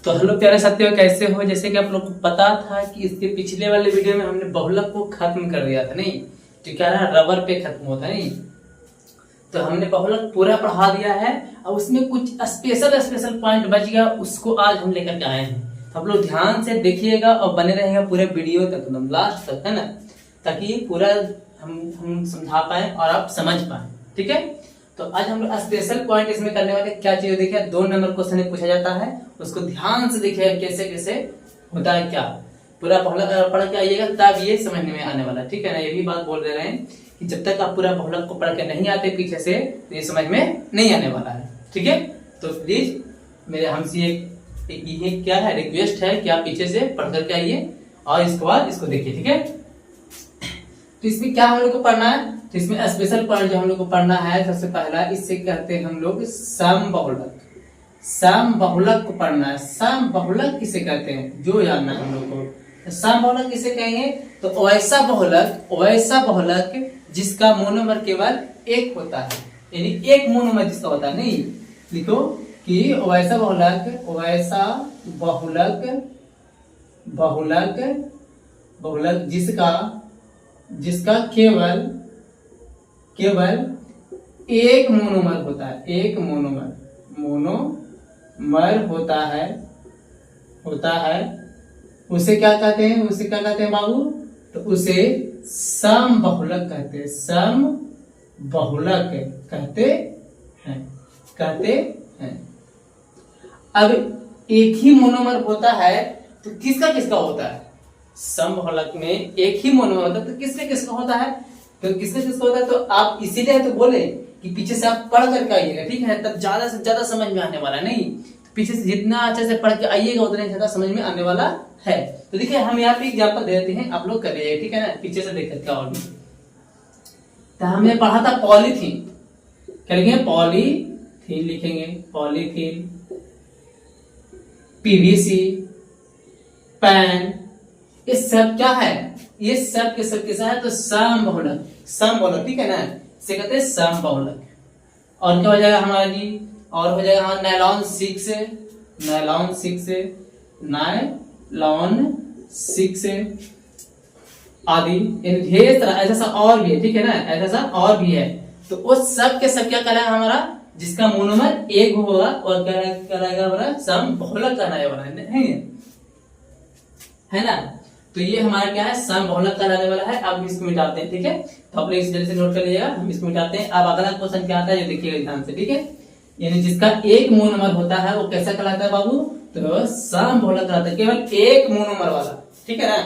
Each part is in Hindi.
तो हेलो प्यारे साथियों, कैसे हो। जैसे कि आप लोग को पता था कि इसके पिछले वाले वीडियो में हमने बहुलक को खत्म कर दिया था, नहीं तो क्या रहा, रबर पे खत्म होता है नहीं। तो हमने बहुलक पूरा पढ़ा दिया है। अब उसमें कुछ स्पेशल पॉइंट बच गया, उसको आज हम लेकर के आए हैं। तो आप लोग ध्यान से देखिएगा और बने रहेगा पूरे वीडियो तक, एकदम लास्ट तक, है ना, ताकि पूरा हम समझा पाए और आप समझ पाए। ठीक है, तो आज हम लोग स्पेशल पॉइंट इसमें करने वाले क्या चीज देखिए, 2 नंबर क्वेश्चन पूछा जाता है, उसको ध्यान से देखिए कैसे कैसे होता है, क्या पूरा पढ़ के आइएगा तब ये समझने में आने वाला है। ठीक है ना, ये भी बात बोल दे रहे हैं कि जब तक आप पूरा बहुलक को पढ़ के नहीं आते पीछे से तो ये समझ में नहीं आने वाला है। ठीक है, तो प्लीज मेरे हमसे ये क्या है, रिक्वेस्ट है कि आप पीछे से पढ़ करके आइए और इसके बाद इसको देखिए। ठीक है, तो इसमें क्या हम लोग को पढ़ना है, तो इसमें स्पेशल पॉइंट जो हम लोग को पढ़ना है, सबसे पहला इससे कहते हैं हम लोग सम बहुलक। सम बहुलक को पढ़ना है। सम बहुलक किसे कहते हैं जो जानना है हम लोग को। सम बहुलक किसे कहेंगे, तो वैसा बहुलक जिसका मोनोमर केवल एक होता है, यानी एक मोनोमर जिसका होता है। नहीं लिखो कि वैसा बहुलक जिसका केवल एक मोनोमर होता है, एक मोनोमर होता है, उसे क्या कहते हैं बाबू, तो उसे सम बहुलक कहते हैं। सम बहुलक कहते हैं। अब एक ही मोनोमर होता है तो किसका होता है, सम बहुलक में एक ही मोनोमर होता है तो किसका होता है, तो आप इसीलिए तो बोले कि पीछे से आप पढ़ करके आइएगा। ठीक है, तब ज्यादा से ज्यादा समझ में आने वाला, नहीं तो पीछे से जितना अच्छे से पढ़ के आइएगा उतना ज्यादा समझ में आने वाला है। तो देखिए हम यहाँ पे एग्जाम्पल दे देते हैं, आप लोग करिए। ठीक है ना, पीछे से देख करके। और तो हमने पढ़ा था पॉलीथीन, क्या लिखेंगे, पॉलीथीन लिखेंगे, पॉलीथीन, पीवीसी, पेन, ये सब क्या है, ये सब के सब कैसा है, तो सम बहुलक। ठीक है ना, इसे कहते हैं सम बहुलक। और क्या हो जाएगा हमारा जी, और हो जाएगा हमारा नायलॉन 6 आदि, ढेर सारा ऐसा और भी है। ठीक है ना, ऐसा और भी है। तो उस सब के सब क्या कराएगा हमारा, जिसका मोनोमर एक होगा और क्या कराएगा हमारा, सम बहुलक कहलाने है ना। तो ये हमारा क्या है, सम बहुलक कहलाने वाला है। अब इसको मिटाते हैं। ठीक है, तो आप लोग इस जल्दी से नोट कर लीजिएगा, हम इसको मिटाते हैं। अब अगला क्वेश्चन क्या आता है, ये देखिएगा ध्यान से। ठीक है, यानी जिसका एक मोनोमर होता है वो कैसा कहलाता है बाबू, तो सम बहुलक कहलाता है, केवल एक मोनोमर वाला। ठीक है ना।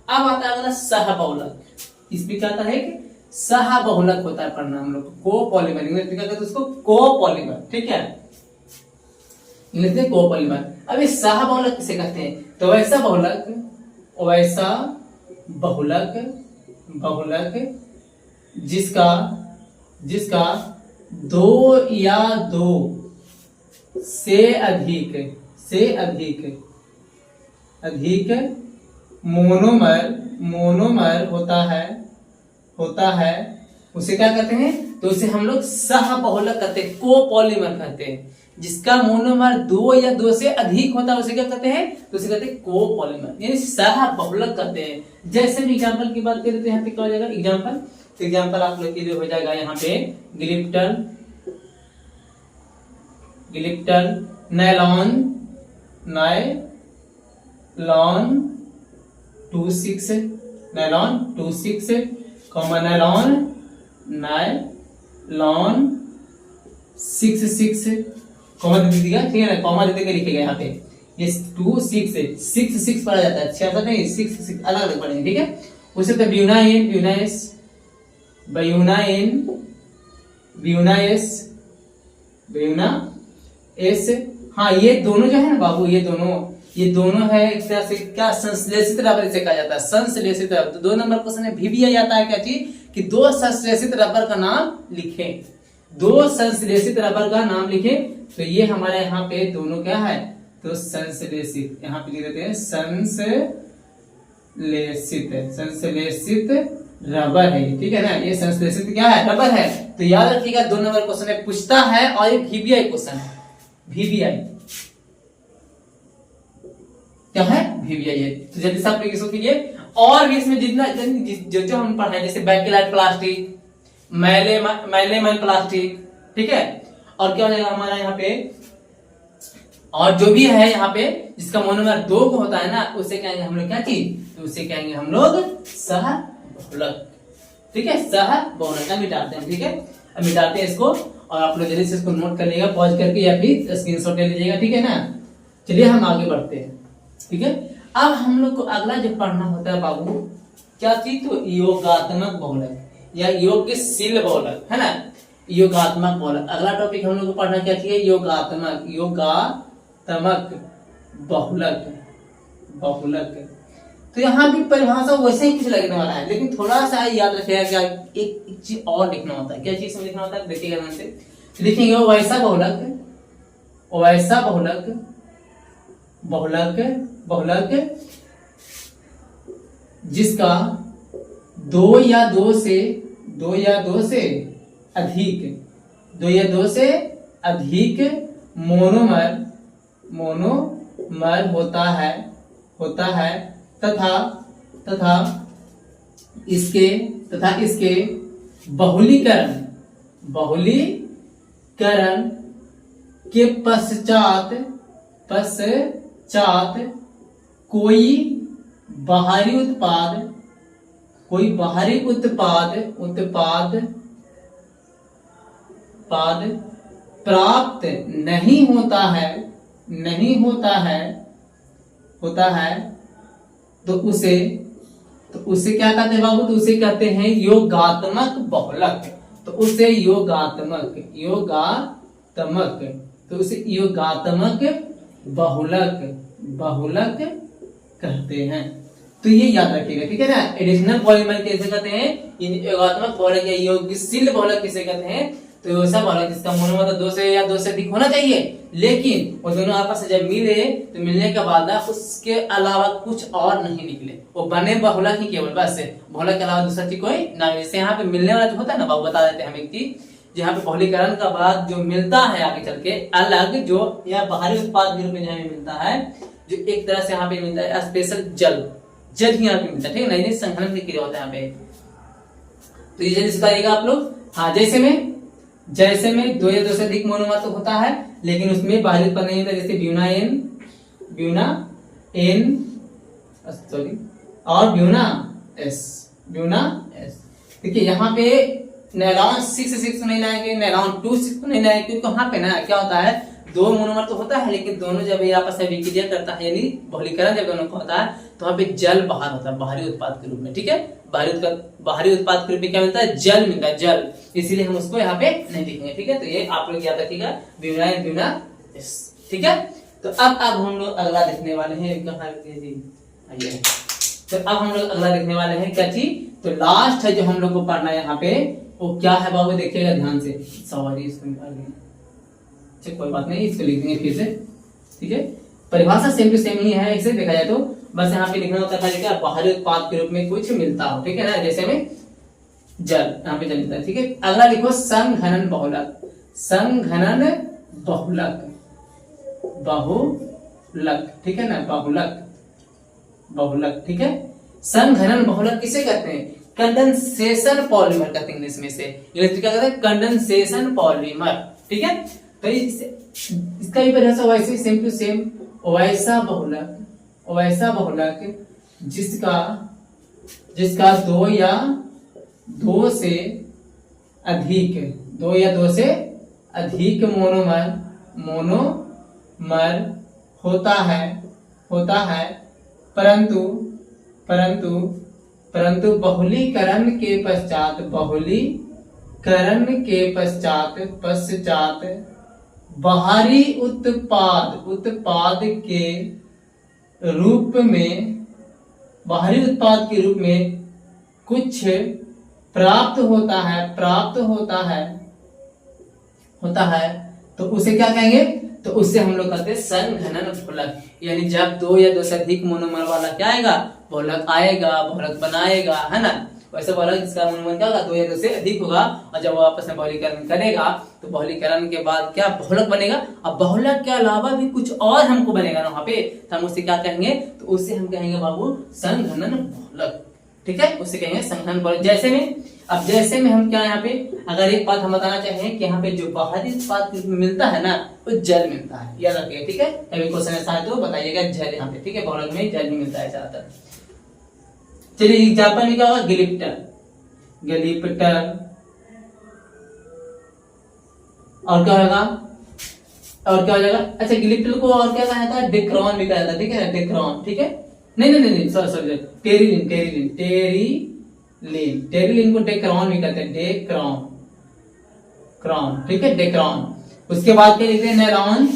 अब आता है अगला सह बहुलक। इसमें क्या आता है कि सह बहुलक होता है पढ़ना हम लोग को, कोपॉलीमर, इंग्लिश में क्या कहते हैं उसको, कोपॉलीमर। ठीक है, इंग्लिश में कोपॉलीमर। अब इस सह बहुलक किसे कहते हैं, तो वैसा बहुलक जिसका 2 या 2 से अधिक मोनोमर होता है, उसे क्या कहते हैं, तो उसे हम लोग सह बहुलक कहते हैं, कोपॉलीमर कहते हैं। जिसका मोनोमर 2 या 2 से अधिक होता है उसे क्या कहते हैं, तो उसे कहते हैं कोपॉलीमर, यानी सह बहुलक कहते हैं। जैसे भी एग्जांपल की बात करें तो यहाँ पे क्या हो जाएगा, एग्जांपल आप लोग के लिए हो जाएगा यहाँ पे ग्लिप्टन, नायलॉन 26, नायलॉन 66 कॉमा दे दीजिएगा। ठीक है ना, कॉमा दे के लिखिएगा यहाँ पे, ये 6 पढ़ा जाता है, 6 नहीं 6 अलग अलग पढ़ेंगे। ठीक है, उसे तो ब्यूनाएस। हाँ, ये दोनों जो है ना बाबू, ये दोनों है एक तरह से क्या, संश्लेषित रबर इसे कहा जाता है, संश्लेषित रबर। तो 2 नंबर क्वेश्चन में भी आता है क्या चीज, कि 2 संश्लेषित रबर का नाम लिखें, 2 संश्लेषित रबर का नाम लिखें। तो ये हमारे यहाँ पे दोनों क्या है, तो संश्लेषित, यहाँ पे लिख देते हैं संश्लेषित रबर है। ठीक है ना, ये संश्लेषित क्या है, रबर है। तो याद रखिएगा 2 नंबर क्वेश्चन में पूछता है, और ये VBI क्वेश्चन है, VBI क्या है VVIH। तो जल्दी से आप लोग इसको कीजिए। और भी इसमें जितना जो हम पढ़ाए जैसे बैकेलाइट प्लास्टिक, मैलेमन प्लास्टिक, ठीक है। और क्या हो जाएगा हमारा यहाँ पे, और जो भी है यहाँ पे जिसका मोनोमर 2 को होता है ना, उसे कहेंगे हम लोग क्या चीज, तो उसे कहेंगे हम लोग सहबहुलक, ठीक है। सहबहुलक मिटाते हैं, ठीक है। अब मिटाते हैं इसको, और आप लोग जल्दी से इसको नोट कर लीजिएगा पॉज करके या फिर स्क्रीनशॉट ले लीजिएगा, ठीक है ना। चलिए हम आगे बढ़ते हैं, ठीक है। अब हम लोग को अगला जो पढ़ना होता है बाबू क्या चीज, तो योगात्मक बहुलक या योगशील बहुलक, है ना। योगात्मक बहुलक अगला टॉपिक हम लोग को पढ़ना क्या चाहिए, योगात्मक बहुलक। तो यहाँ भी परिभाषा वैसे ही कुछ लगने वाला है, लेकिन थोड़ा सा याद रखिएगा क्या एक चीज और लिखना होता है। क्या चीज लिखना होता है, देखिएगा ध्यान से लिखेंगे। वैसा बहुलक जिसका दो या दो से अधिक मोनोमर होता है तथा इसके बहुलीकरण के पश्चात कोई बाहरी उत्पाद प्राप्त नहीं होता है तो उसे क्या कहते हैं बाबू, तो उसे कहते हैं योगात्मक बहुलक। तो उसे योगात्मक बहुलक कहते हैं। तो ये याद रखिएगा, ठीक है ना। एडिशनल पॉलीमर कैसे कहते हैं, योगात्मक बहुलक या योगशील बहुलक किसे कहते हैं, तो ऐसा बहुलक जिसका मोनोमर 2 से या 2 से अधिक होना चाहिए, लेकिन वो दोनों आपस में जब मिले तो मिलने के बाद उसके अलावा कुछ और नहीं निकले, वो बने बहुलक ही केवल, बस बहुलक के अलावा दूसरा चीज कोई ना। जैसे यहाँ पे मिलने वाला जो होता है ना बाबू, बता देते हैं हम एक चीज, जहाँ पे बहुलीकरण का बाद जो मिलता है आगे चल के अलग, जो यहाँ बाहरी उत्पाद के रूप में जहाँ मिलता है, जो एक तरह से यहाँ पे मिलता है स्पेशल जल ही यहाँ पे मिलता है, ठीक है ना। संघनन की क्रिया होता है यहाँ पे। तो ये जल्दी से बताइएगा आप लोग। हाँ, जैसे में 2 या 2 से अधिक मोनोमर तो होता है, लेकिन उसमें बाहरी उत्पाद नहीं होता, जैसे ब्यूना ब्यूना एस। देखिए यहाँ पे नैलॉन 6 नहीं लाएंगे, नैलॉन 2 नहीं लाएंगे, क्योंकि वहां पे ना क्या होता है, 2 मोनोमर तो होता है, लेकिन दोनों जब आपस में विक्रिया करता है, यानी बहुलीकरण जब दोनों का होता है, तो वहां पे जल बाहर होता है बाहरी उत्पाद के रूप में, ठीक है। बाहरी उत्पाद के रूप में क्या मिलता है, जल मिलता है, जल। इसीलिए हम उसको यहाँ पे नहीं लिखेंगे, ठीक है। तो ये आप लोग याद रखिएगा, ब्यूना, ठीक है। तो अब हम लोग अगला देखने वाले हैं, तो अब हम लोग अगला देखने वाले हैं क्या चीज, तो लास्ट है जो हम लोग को पढ़ना है यहाँ पे, वो क्या है बाबू, देखिएगा ध्यान से। सॉरी, इसको निकाल देंगे, कोई बात नहीं, इसको लिख देंगे फिर से, ठीक है। परिभाषा सेम टू सेम ही है, इसे देखा जाए तो बस यहाँ पे लिखना होता है क्या, बाहरी उत्पाद के रूप में कुछ मिलता हो, ठीक है ना। जैसे में जल, यहाँ पे जल मिलता है, ठीक है। अगला लिखो संघनन बहुलक, ठीक है ना, बहुलक, ठीक है। संघनन बहुलक किसे कहते हैं, कंडेंसेशन पॉलीमर कहते हैं इंग्लिश में से, क्या कहते हैं, कंडेंसेशन पॉलीमर, ठीक है। तो इसका भी परिभाषा वैसे ही सेम टू सेम, वैसा बहुलक जिसका 2 या 2 से अधिक मोनोमर होता है परंतु बहुलीकरण के पश्चात बाहरी उत्पाद के रूप में कुछ प्राप्त होता है तो उसे क्या कहेंगे, तो उससे हम लोग कहते हैं संघनन बहुलक। यानी जब 2 या 2 से अधिक मोनोमर वाला क्या आएगा, बहुलक आएगा, बहुलक बनाएगा, है ना। वैसे बहुलक इसका अनुमान क्या होगा, 2 या 2 से अधिक होगा। और जब वो आपस में बहुलीकरण करेगा तो बहुलीकरण के बाद क्या बहुलक बनेगा। अब बहुलक के अलावा भी कुछ और हमको बनेगा ना वहां पे, तो हम उसे क्या कहेंगे, तो उसे हम कहेंगे बाबू संघनन बहुलक। ठीक है, उसे कहेंगे संघनन बहुलक। जैसे में हम क्या यहाँ पे अगर एक बात हम बताना चाहें कि यहाँ पे जो बाहरी उत्पाद मिलता है ना वो जल मिलता है, याद रखिए। ठीक है, कभी क्वेश्चन ऐसा है तो बताइएगा जल यहाँ पे। ठीक है, बहुलक में जल ही मिलता है ज्यादातर। चलिए एग्जाम्पल में क्या होगा, गिलिप्टर और क्या होगा, और क्या हो जाएगा, अच्छा गिलिप्टर को और क्या कहा जाता है, डेक्रॉन भी कहा जाता है। ठीक है, डेक्रॉन। ठीक है, नहीं सॉरी टेरिलिन को डेक्रॉन भी कहते हैं, डेक्रॉन। ठीक है, डेक्रॉन। उसके बाद क्या लिखते हैं, नैलॉन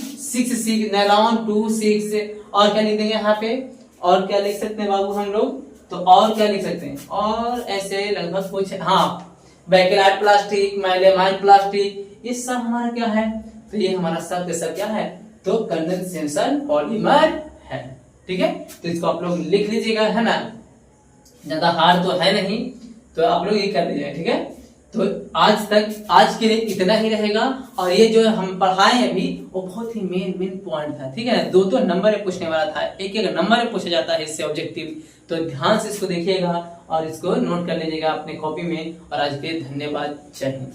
2 6 और क्या लिख देंगे यहाँ पे, और क्या लिख सकते हैं बाबू हम लोग, तो और क्या लिख सकते हैं, और ऐसे लगभग कुछ, हाँ बैकेलाइट प्लास्टिक, मैलेमाइट प्लास्टिक, ये सब हमारा क्या है, तो ये हमारा सब के सब क्या है, तो कंडेंसेशन पॉलीमर है। ठीक है, तो इसको आप लोग लिख लीजिएगा, है ना, ज्यादा हार्ड तो है नहीं, तो आप लोग ये कर दीजिएगा। ठीक है, तो आज के लिए इतना ही रहेगा। और ये जो हम पढ़ाए अभी वो बहुत ही मेन पॉइंट था। ठीक है ना, 2 नंबर में पूछने वाला था, एक नंबर में पूछा जाता है इससे ऑब्जेक्टिव। तो ध्यान से इसको देखिएगा और इसको नोट कर लीजिएगा अपने कॉपी में। और आज के लिए धन्यवाद, जय हिंद।